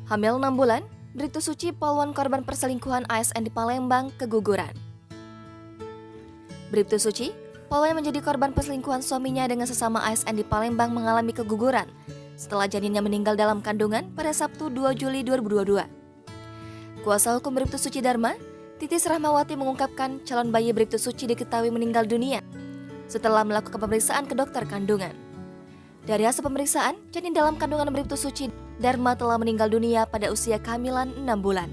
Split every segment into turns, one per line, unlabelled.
Hamil 6 bulan, Bribtu Suci poluan korban perselingkuhan ASN di Palembang keguguran. Bribtu Suci, poluan menjadi korban perselingkuhan suaminya dengan sesama ASN di Palembang mengalami keguguran setelah janinnya meninggal dalam kandungan pada Sabtu 2 Juli 2022. Kuasa hukum Bribtu Suci Dharma, Titis Rahmawati mengungkapkan calon bayi Bribtu Suci diketahui meninggal dunia setelah melakukan pemeriksaan ke dokter kandungan. Dari hasil pemeriksaan, janin dalam kandungan Bribtu Suci Dharma telah meninggal dunia pada usia kehamilan 6 bulan.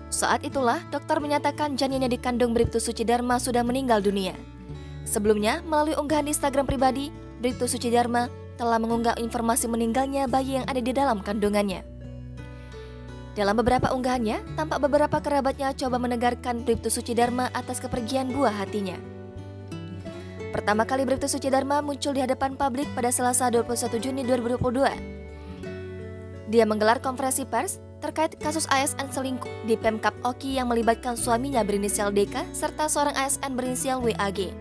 Saat itulah dokter menyatakan janin yang dikandung Bribtu Suci Dharma sudah meninggal dunia. Sebelumnya, melalui unggahan di Instagram pribadi, Bribtu Suci Dharma telah mengunggah informasi meninggalnya bayi yang ada di dalam kandungannya. Dalam beberapa unggahannya, tampak beberapa kerabatnya coba menegarkan Bribtu Suci Dharma atas kepergian buah hatinya. Pertama kali Bribtu Suci Dharma muncul di hadapan publik pada Selasa 21 Juni 2022. Dia menggelar konferensi pers terkait kasus ASN selingkuh di Pemkab Oki yang melibatkan suaminya berinisial DK serta seorang ASN berinisial WAG.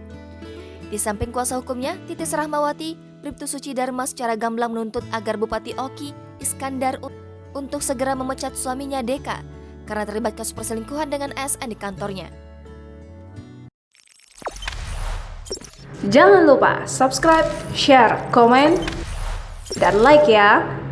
Di samping kuasa hukumnya, Titis Rahmawati, Bribtu Suci Dharma secara gamblang menuntut agar Bupati Oki, Iskandar untuk segera memecat suaminya DK karena terlibat kasus perselingkuhan dengan ASN di kantornya.
Jangan lupa subscribe, share, komen, dan like ya!